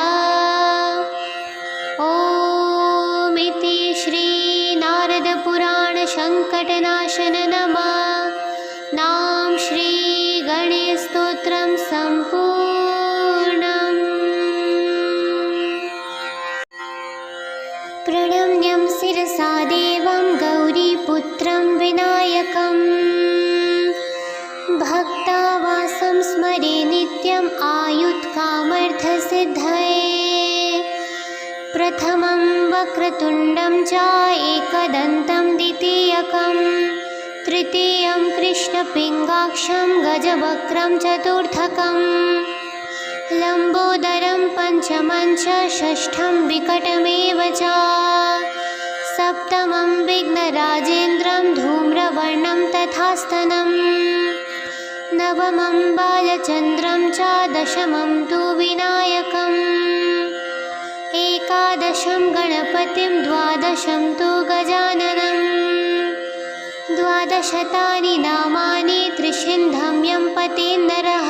ओमिति श्री नारद पुराण संकटनाशन नमः नाम श्री गणेश स्तोत्रम संपूर्णम् प्रणम्यं शिरसा देवं गौरीपुत्रं विनायकम् भक्तावासं स्मरे नित्यम् आयुत्कामर्थसिद्धये प्रथमं वक्रतुण्डं च एकदन्तं द्वितीयकं तृतीयं कृष्णपिङ्गाक्षं गजवक्त्रं चतुर्थकं लम्बोदरं पञ्चमं च षष्ठं विकटमेव च सप्तमं विघ्नराजेन्द्रं धूम्रवर्णं तथास्तनं नवमं बालचन्द्रं च दशमं तु विनायकम् एकादशं गणपतिं द्वादशं तु गजाननम् द्वादशतानि नामानि त्रिशिन्धं यं पतेन्नरः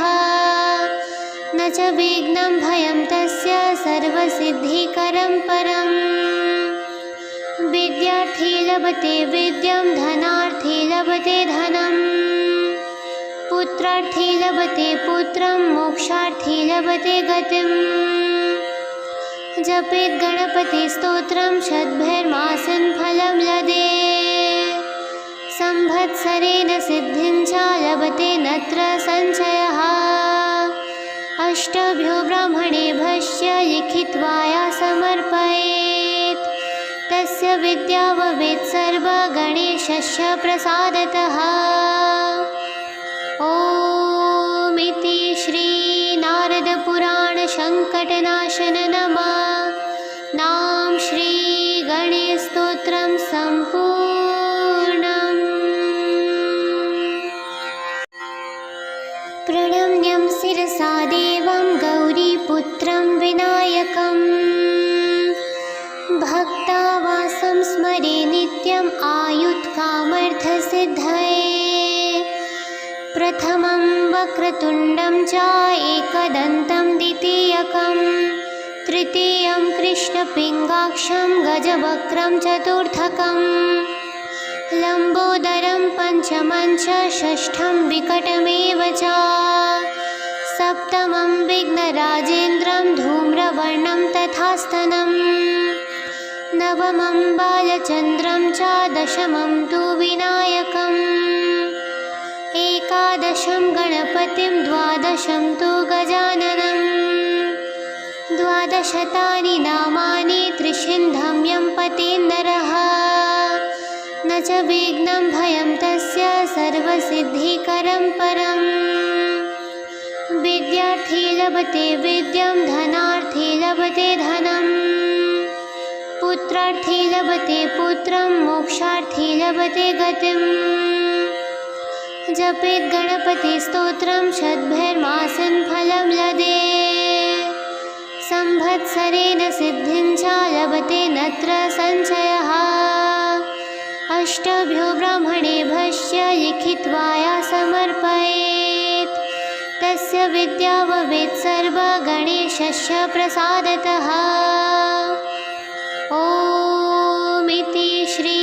न च विघ्नं भयं तस्य सर्वसिद्धिकरं परम् विद्यार्थी लभते विद्यां धनार्थी लभते धनम् पुत्रार्थी लभते पुत्रं मोक्षार्थी लभते गतिम् जपेत् गणपतिस्तोत्रं शतभिर्मासं फलं लदे संवत्सरेण सिद्धिं च लभते नत्र संशयः अष्टभ्यो ब्राह्मणेभ्यश्च लिखित्वा या समर्पयेत् तस्य विद्या भवेत् सर्वगणेशस्य प्रसादतः ओमिति श्री नारद पुराण संकटनाशन नमः नाम श्री गणेश स्तोत्रम संपूर्णम् प्रणम्यं शिरसा देवं गौरीपुत्रं विनायकम् भक्तावासं स्मरे नित्यम् आयुत्कामर्थसिद्धये प्रथमं वक्रतुण्डं च एकदन्तं द्वितीयकं तृतीयं कृष्णपिङ्गाक्षं गजवक्त्रं चतुर्थकं लम्बोदरं पञ्चमं च षष्ठं विकटमेव च सप्तमं विघ्नराजेन्द्रं धूम्रवर्णं तथास्तनं नवमं बालचन्द्रं च दशमं तु विनायकम् एकादशं गणपतिं द्वादशं तु गजाननं द्वादशतानि नामानि त्रिशिन्धं यं पतेन्नरः न च विघ्नं भयं तस्य सर्वसिद्धिकरं परम् विद्यार्थी लभते विद्यां धनार्थी लभते धनम् पुत्रार्थी लभते पुत्रं मोक्षार्थी लभते गतिम् जपेत् गणपतिस्तोत्रं शतभिर्मासन् फलं लदे संवत्सरेण सिद्धिं च लभते नत्र संशयः अष्टभ्यो ब्राह्मणेभ्यश्च लिखित्वा या समर्पयेत् तस्य विद्या भवेत् सर्वगणेशस्य प्रसादतः। ॐ इति श्री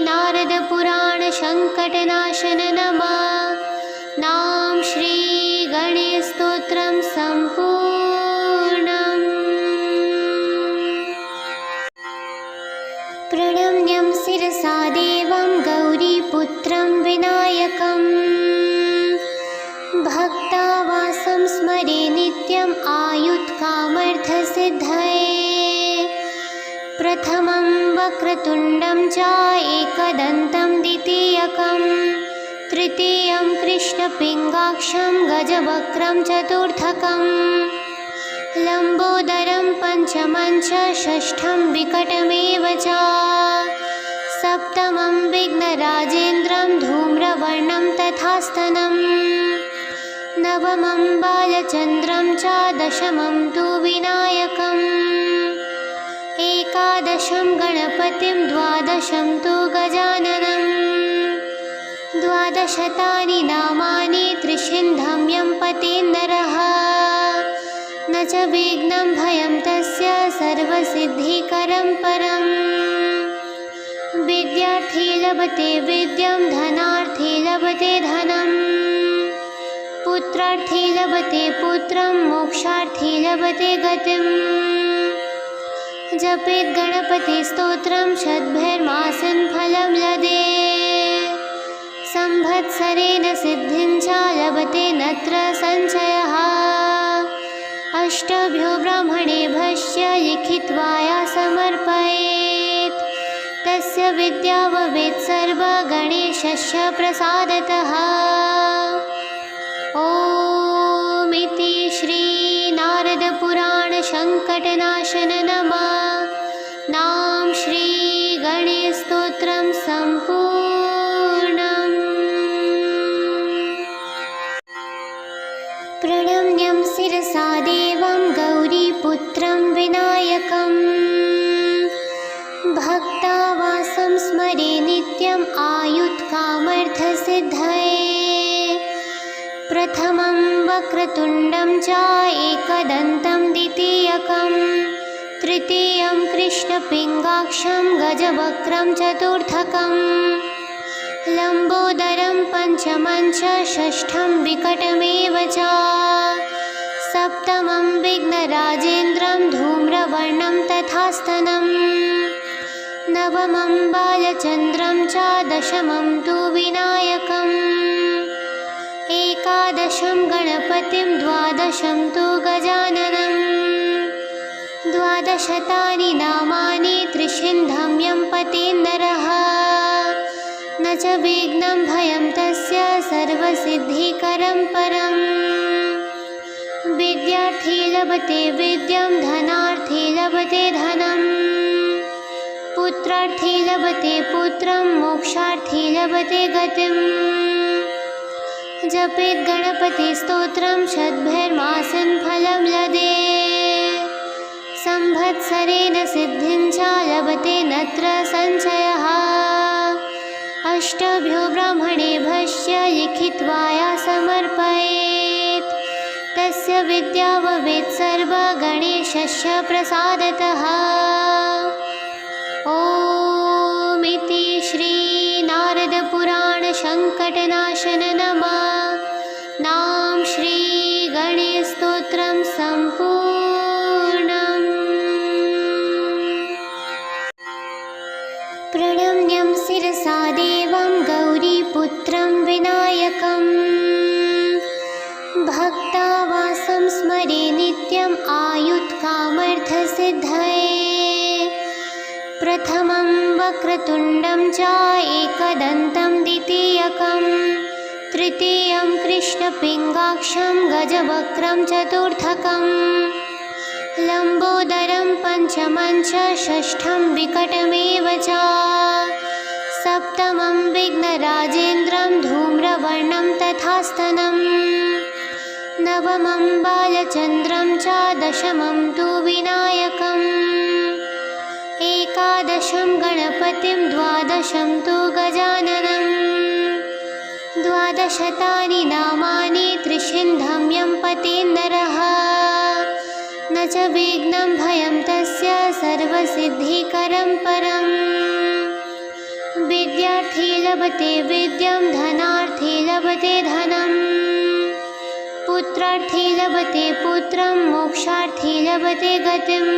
नारदपुराण संकटनाशन नमः नाम श्री गणेशस्तोत्रं सम्पूर्णम्। प्रणम्यं शिरसा देवं गौरीपुत्रं विनायकम् भक्तावासं स्मरे नित्यम् आयुत्कामर्थसिद्धये प्रथमं वक्रतुण्डं च एकदन्तं द्वितीयकं तृतीयं कृष्णपिङ्गाक्षं गजवक्त्रं चतुर्थकं लम्बोदरं पञ्चमं च षष्ठं विकटमेव च सप्तमं विघ्नराजेन्द्रं धूम्रवर्णं तथास्तनं नवमं बालचन्द्रं च दशमं तु विनायकम् एकादशं गणपतिं द्वादशं तु गजाननं द्वादशतानि नामानि त्रिशिन्धं यं पतेन्नरः न च विघ्नं भयं तस्य सर्वसिद्धिकरं परम् विद्यार्थी लभते विद्यां धनार्थी लभते धनम् पुत्रार्थी लभते पुत्रं मोक्षार्थी लभते गतिम् जपेत् गणपतिस्तोत्रं शतभिर्मासन् फलं लदे संवत्सरेण सिद्धिं च लभते नत्र संशयः अष्टभ्यो ब्राह्मणेभ्यश्च लिखित्वा या समर्पयेत् तस्य विद्या भवेत् सर्वगणेशस्य प्रसादतः। ॐ इति श्री नारदपुराण संकटनाशन नमः नाम श्री गणेशस्तोत्रं सम्पूर्णम्। प्रणम्यं शिरसा देवं गौरीपुत्रं विनायकम् भक्तावासं स्मरे नित्यम् आयुत्कामर्थसिद्धये प्रथमं वक्रतुण्डं च एकदन्तं द्वितीयकं तृतीयं कृष्णपिङ्गाक्षं गजवक्त्रं चतुर्थकं लम्बोदरं पञ्चमं च षष्ठं विकटमेव च सप्तमं विघ्नराजेन्द्रं धूम्रवर्णं तथास्तनं नवमं बालचन्द्रं च दशमं तु विनायकम् एकादशं गणपतिं द्वादशं तु गजाननं द्वादशतानि नामानि त्रिशिन्धं यं पतेन्नरः न च विघ्नं भयं तस्य सर्वसिद्धिकरं परम् विद्यार्थी लभते विद्यां धनार्थी लभते धनम् पुत्रार्थी लभते पुत्रं मोक्षार्थी लभते गतिम् जपेत् गणपतिस्तोत्रं शतभिर्मासं फलं लदे संवत्सरेण सिद्धिं च लभते नत्र संशयः अष्टभ्यो ब्राह्मणेभ्यश्च लिखित्वा या समर्पयेत् तस्य विद्या भवेत् सर्वगणेशस्य प्रसादतः। ॐ इति श्री नारद पुराण संकटनाशन नमः नाम श्री गणेश स्तोत्रम संपूर्णम्। प्रणम्यं शिरसा देवं गौरीपुत्रं विनायकं भक्तावासं स्मरे नित्यम् आयुत्कामर्थसिद्धये प्रथमं वक्रतुण्डं च एकदन्तं द्वितीयकं तृतीयं कृष्णपिङ्गाक्षं गजवक्त्रं चतुर्थकं लम्बोदरं पञ्चमं च षष्ठं विकटमेव च सप्तमं विघ्नराजेन्द्रं धूम्रवर्णं तथास्तनं नवमं बालचन्द्रं च दशमं तु विनायकम् एकादशं गणपतिं द्वादशं तु गजाननं द्वादशतानि नामानि त्रिशिन्धं यं पतेन्नरः न च विघ्नं भयं तस्य सर्वसिद्धिकरं परम् विद्यार्थी लभते विद्यां धनार्थी लभते धनं पुत्रार्थी लभते पुत्रं मोक्षार्थी लभते गतिम्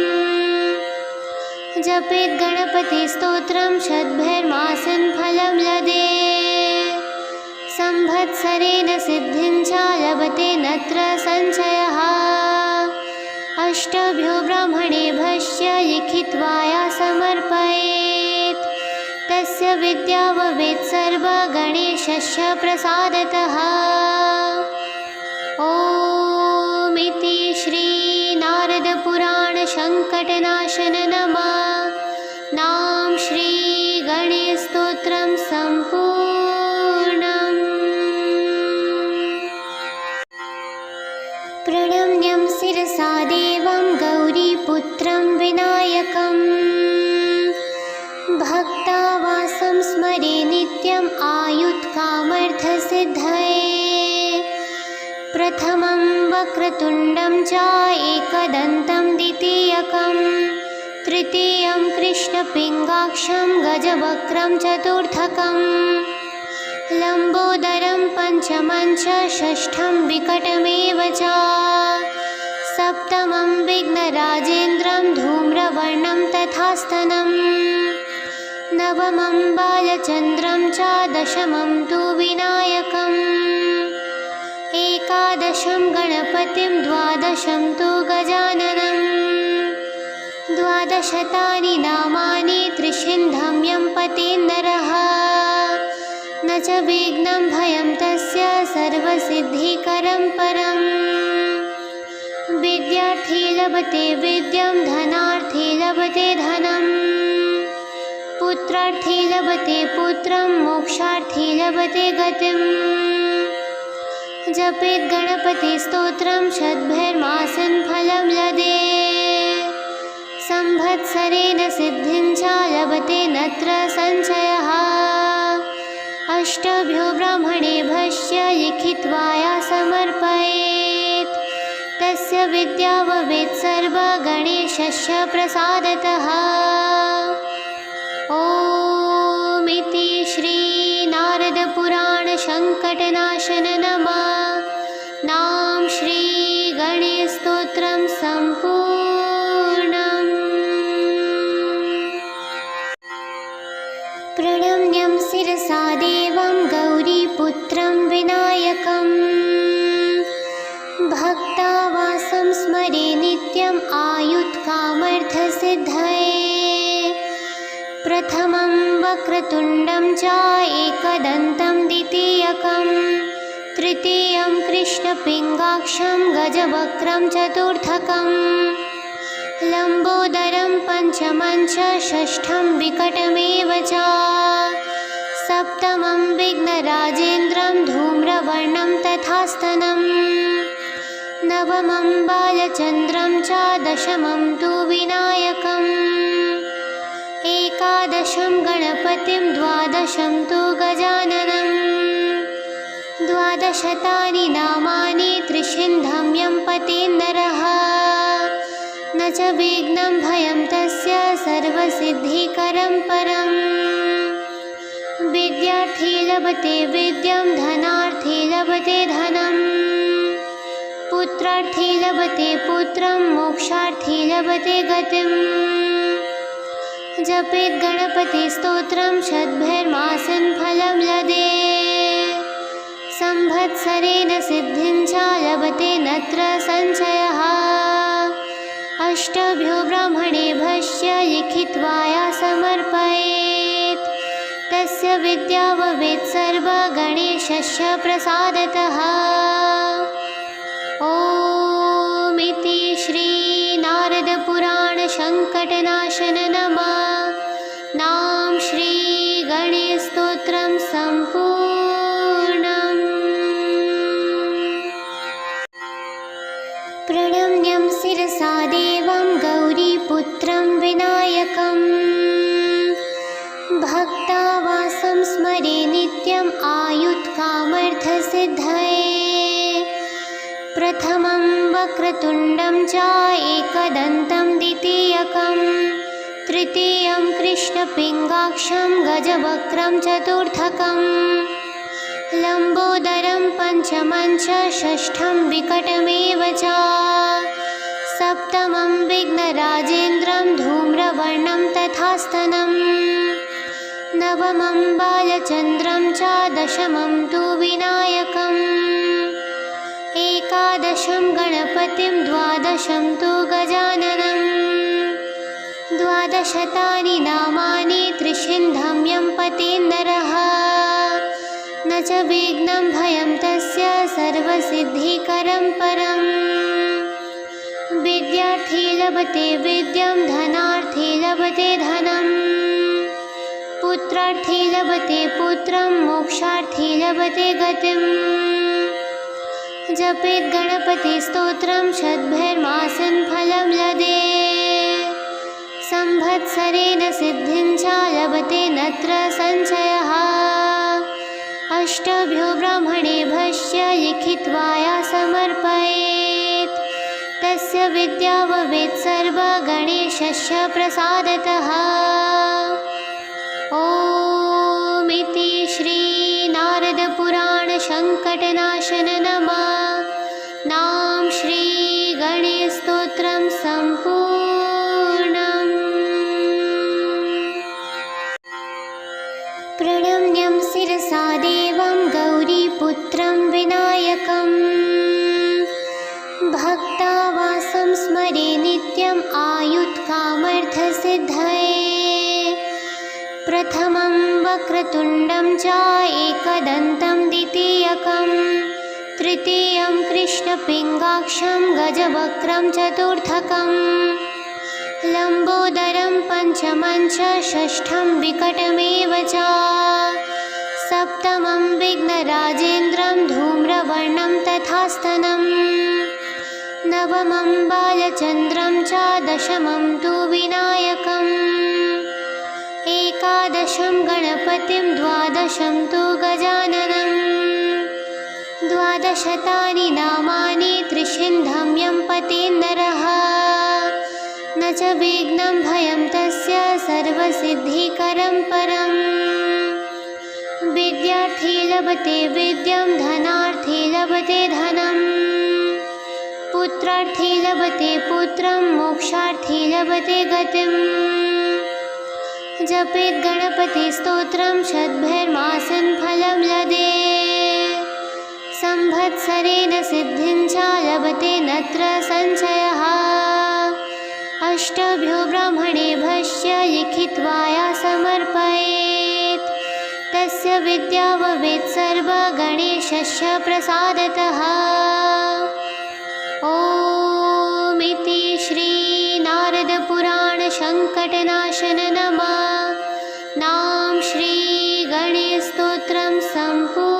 जपेत् गणपतिस्तोत्रं शतभिर्मासं फलं लदे संवत्सरेण सिद्धिं च लभते नत्र संशयः अष्टभ्यो ब्राह्मणेभ्यश्च लिखित्वा या समर्पयेत् तस्य विद्या भवेत् सर्वगणेशस्य प्रसादतः। ॐ इति श्री नारद पुराण संकटनाशन नमः नाम श्री गणेश स्तोत्रम संपूर्णम्। प्रणम्यं शिरसा देवं गौरीपुत्रं विनायकं भक्तावासं स्मरे नित्यम् आयुत्कामर्थसिद्धये प्रथमं वक्रतुण्डं च एकदन्तं द्वितीयकं तृतीयं कृष्णपिङ्गाक्षं गजवक्त्रं चतुर्थकं लम्बोदरं पञ्चमं च षष्ठं विकटमेव च सप्तमं विघ्नराजेन्द्रं धूम्रवर्णं तथास्तनं नवमं बालचन्द्रं च दशमं तु विनायकम् एकादशं गणपतिं द्वादशं तु गजाननं द्वादशतानि नामानि त्रिशिन्धं यं पतेन्नरः न च विघ्नं भयं तस्य सर्वसिद्धिकरं परम् विद्यार्थी लभते विद्यां धनार्थी लभते धनं पुत्रार्थी लभते पुत्रं मोक्षार्थी लभते गतिम् जपेत् गणपतिस्तोत्रं शतभिर्मासं फलं लदे संवत्सरेण सिद्धिं च लभते नत्र संशयः अष्टभ्यो ब्राह्मणेभ्यश्च लिखित्वा या समर्पयेत् तस्य विद्या भवेत् सर्वगणेशस्य प्रसादतः। ॐ इति श्री नारद पुराण संकटनाशन नमः नाम श्री गणेश स्तोत्रम संपूर्णम्। प्रणम्यं शिरसा देवं गौरीपुत्रं विनायकं भक्तावासं स्मरे नित्यम् आयुत्कामर्थसिद्धये प्रथमं वक्रतुण्डं च एकदन्तं द्वितीयकं तृतीयं कृष्णपिङ्गाक्षं गजवक्त्रं चतुर्थकं लम्बोदरं पञ्चमं च षष्ठं विकटमेव च सप्तमं विघ्नराजेन्द्रं धूम्रवर्णं तथास्तनम् नवमं बालचन्द्रं च दशमं तु विनायकम् एकादशं गणपतिं द्वादशं तु गजाननम् द्वादशतानि नामानि त्रिशिन्धं यं पतेन्नरः न च विघ्नं भयं तस्य सर्वसिद्धिकरं परम् विद्यार्थी लभते विद्यां धनार्थी लभते धनम् पुत्रार्थी लभते पुत्रं मोक्षार्थी लभते गतिम् जपेत् गणपतिस्तोत्रं शतभिर्मासेन फलं लभेत् संवत्सरेण सिद्धिं च लभते नत्र संशयः अष्टभ्यो ब्राह्मणेभ्यश्च लिखित्वा या समर्पयेत् तस्य विद्या भवेत् सर्वगणेशस्य प्रसादतः। ॐ इति श्री नारद पुराण संकटनाशन नमः नाम श्री गणेश स्तोत्रम संपूर्णम्। प्रणम्यं शिरसा देवं गौरीपुत्रं विनायकम् भक्तावासं स्मरे नित्यम् आयुत्कामर्थसिद्धये प्रथमं वक्रतुण्डं च एकदन्तं द्वितीयकं तृतीयं कृष्णपिङ्गाक्षं गजवक्त्रं चतुर्थकं लम्बोदरं पञ्चमं च षष्ठं विकटमेव च सप्तमं विघ्नराजेन्द्रं धूम्रवर्णं तथास्तनम् नवमं बालचन्द्रं च दशमं तु विनायकम् एकादशं गणपतिं द्वादशं तु गजाननम् द्वादशतानि नामानि त्रिशिन्धं यं पतेन्नरः न च विघ्नं भयं तस्य सर्वसिद्धिकरं परम् विद्यार्थी लभते विद्यां धनार्थी लभते धनम् पुत्रार्थी लभते पुत्रं मोक्षार्थी लभते गतिम् जपेत् गणपतिस्तोत्रं शतभिर्मासेन फलं लभेत् संवत्सरेण सिद्धिं च लभते नत्र संशयः अष्टभ्यो ब्राह्मणेभ्यश्च लिखित्वा या समर्पयेत् तस्य विद्या भवेत् सर्वगणेशस्य प्रसादतः। ॐ इति श्री नारद पुराण संकटनाशन नमः नाम श्री गणेश स्तोत्रम संपूर्णम्। प्रणम्यं शिरसा देवं गौरीपुत्रं विनायकम् भक्तावासं स्मरे नित्यम् आयुत्कामर्थसिद्धये प्रथमं वक्रतुण्डं च एकदन्तं द्वितीयकं तृतीयं कृष्णपिङ्गाक्षं गजवक्त्रं चतुर्थकं लम्बोदरं पञ्चमं च षष्ठं विकटमेव च सप्तमं विघ्नराजेन्द्रं धूम्रवर्णं तथास्तनम् नवमं बालचन्द्रं च दशमं तु विनायकम् एकादशं गणपतिं द्वादशं तु गजाननम् द्वादशतानि नामानि त्रिशिन्धं यं पतेन्नरः न च विघ्नं भयं तस्य सर्वसिद्धिकरं परम् विद्यार्थी लभते विद्यां धनार्थी लभते धनम् पुत्रार्थी लभते पुत्रं मोक्षार्थी लभते गतिम् जपेत् गणपतिस्तोत्रं शतभिर्मासेन फलं लभेत् संवत्सरेण सिद्धिं च लभते नत्र संशयः अष्टभ्यो ब्राह्मणेभ्यश्च लिखित्वा या समर्पयेत् तस्य विद्या भवेत् सर्वगणेशस्य प्रसादतः। ॐ इति श्री नारद पुराण संकटनाशन नमः नाम श्री गणेश स्तोत्रम सम्पूर्णम्